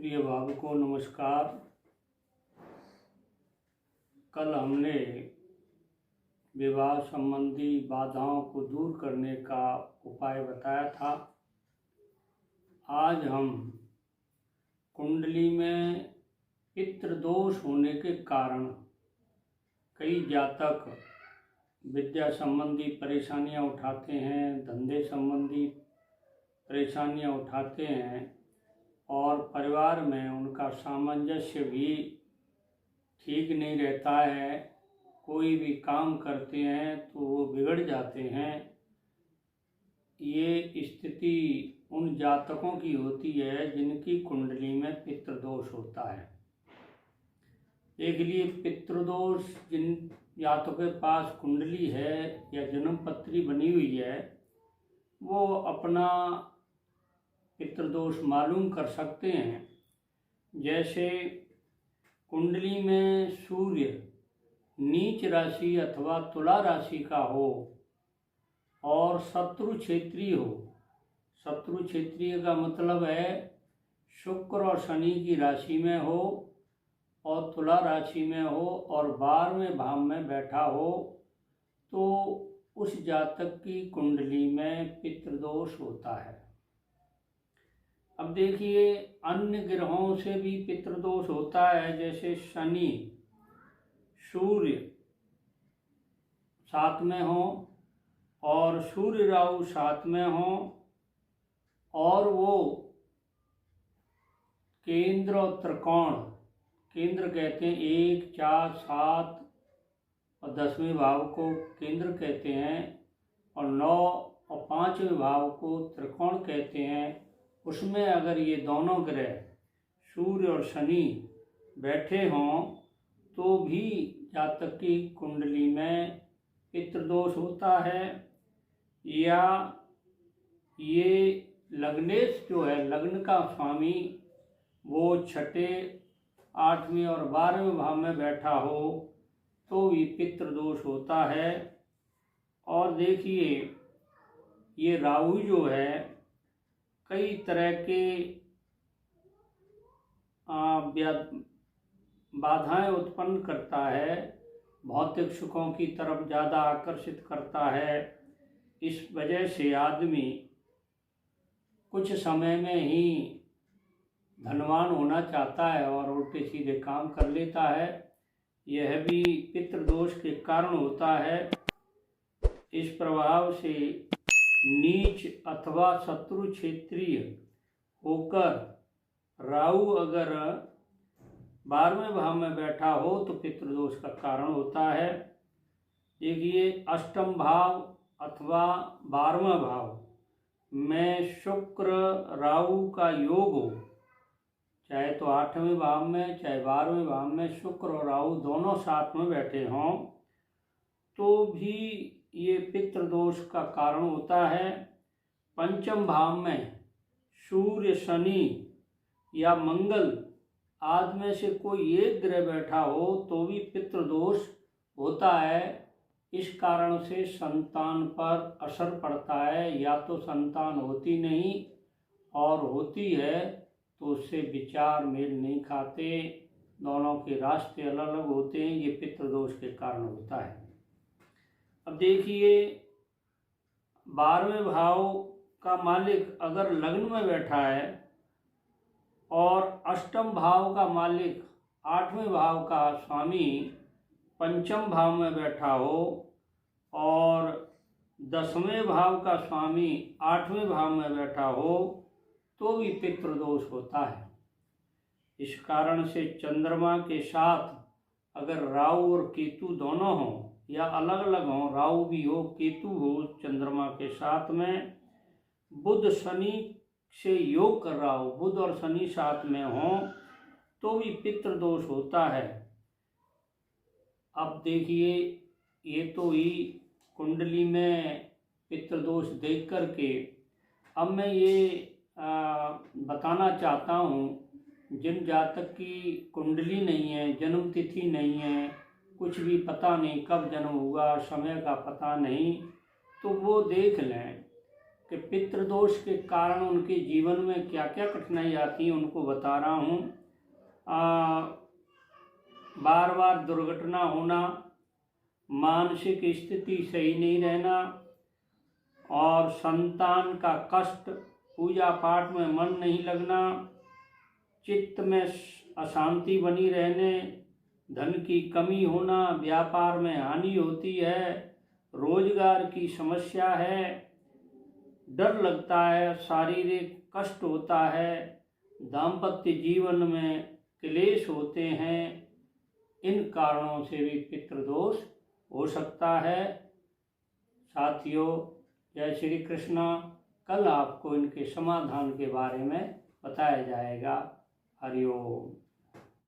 प्रिय भावकों नमस्कार। कल हमने विवाह संबंधी बाधाओं को दूर करने का उपाय बताया था। आज हम कुंडली में पितृदोष होने के कारण कई जातक विद्या संबंधी परेशानियां उठाते हैं, धंधे संबंधी परेशानियां उठाते हैं और परिवार में उनका सामंजस्य भी ठीक नहीं रहता है। कोई भी काम करते हैं तो वो बिगड़ जाते हैं। ये स्थिति उन जातकों की होती है जिनकी कुंडली में पितृदोष होता है। देख लिए, पितृदोष जिन जातकों के पास कुंडली है या जन्म पत्री बनी हुई है, वो अपना पितृदोष मालूम कर सकते हैं। जैसे कुंडली में सूर्य नीच राशि अथवा तुला राशि का हो और शत्रु क्षेत्रीय हो। शत्रु क्षेत्रीय का मतलब है शुक्र और शनि की राशि में हो और तुला राशि में हो और 12वें भाव में बैठा हो, तो उस जातक की कुंडली में पितृदोष होता है। अब देखिए, अन्य ग्रहों से भी पितृदोष होता है। जैसे शनि सूर्य साथ में हो और सूर्य राहु साथ में हो और वो केंद्र और त्रिकोण, केंद्र कहते हैं 1, 4, 7 और 10वें भाव को केंद्र कहते हैं और 9 और 5वें भाव को त्रिकोण कहते हैं। उसमें अगर ये दोनों ग्रह सूर्य और शनि बैठे हों तो भी जातक की कुंडली में पितृदोष होता है। या ये लग्नेश जो है, लग्न का स्वामी, वो 6, 8वें और 12वें भाव में बैठा हो तो भी पितृदोष होता है। और देखिए, ये राहु जो है कई तरह के बाधाएं उत्पन्न करता है, भौतिक सुखों की तरफ ज़्यादा आकर्षित करता है। इस वजह से आदमी कुछ समय में ही धनवान होना चाहता है और उल्टे सीधे काम कर लेता है। यह भी पितृदोष के कारण होता है। इस प्रभाव से नीच अथवा शत्रु क्षेत्रीय होकर राहु अगर 12वें भाव में बैठा हो तो पितृदोष का कारण होता है। देखिए, अष्टम भाव अथवा 12वां भाव में शुक्र राहु का योग हो, चाहे तो 8वें भाव में चाहे 12वें भाव में शुक्र और राहु दोनों साथ में बैठे हों, तो भी ये पितृदोष का कारण होता है। पंचम भाव में सूर्य, शनि या मंगल आदि में से कोई एक ग्रह बैठा हो तो भी पितृदोष होता है। इस कारण से संतान पर असर पड़ता है। या तो संतान होती नहीं और होती है तो उससे विचार मेल नहीं खाते, दोनों के रास्ते अलग अलग होते हैं। ये पितृदोष के कारण होता है। अब देखिए, 12वें भाव का मालिक अगर लग्न में बैठा है और अष्टम भाव का मालिक 8वें भाव का स्वामी पंचम भाव में बैठा हो और 10वें भाव का स्वामी 8वें भाव में बैठा हो तो भी पितृदोष होता है। इस कारण से चंद्रमा के साथ अगर राहु और केतु दोनों हों या अलग अलग हों, राहु भी हो केतु हो चंद्रमा के साथ में, बुध शनि से योग कर रहा हो, बुध और शनि साथ में हों तो भी पितृदोष होता है। अब देखिए, ये तो ही कुंडली में पितृदोष देख करके अब मैं ये बताना चाहता हूँ, जिन जातक की कुंडली नहीं है, जन्म तिथि नहीं है, कुछ भी पता नहीं कब जन्म हुआ, समय का पता नहीं, तो वो देख लें कि पितृदोष के कारण उनके जीवन में क्या क्या कठिनाई आती है उनको बता रहा हूँ। बार बार दुर्घटना होना, मानसिक स्थिति सही नहीं रहना और संतान का कष्ट, पूजा पाठ में मन नहीं लगना, चित्त में अशांति बनी रहने, धन की कमी होना, व्यापार में हानि होती है, रोजगार की समस्या है, डर लगता है, शारीरिक कष्ट होता है, दाम्पत्य जीवन में क्लेश होते हैं। इन कारणों से भी पितृदोष हो सकता है। साथियों, जय श्री कृष्णा। कल आपको इनके समाधान के बारे में बताया जाएगा। हरि ओम।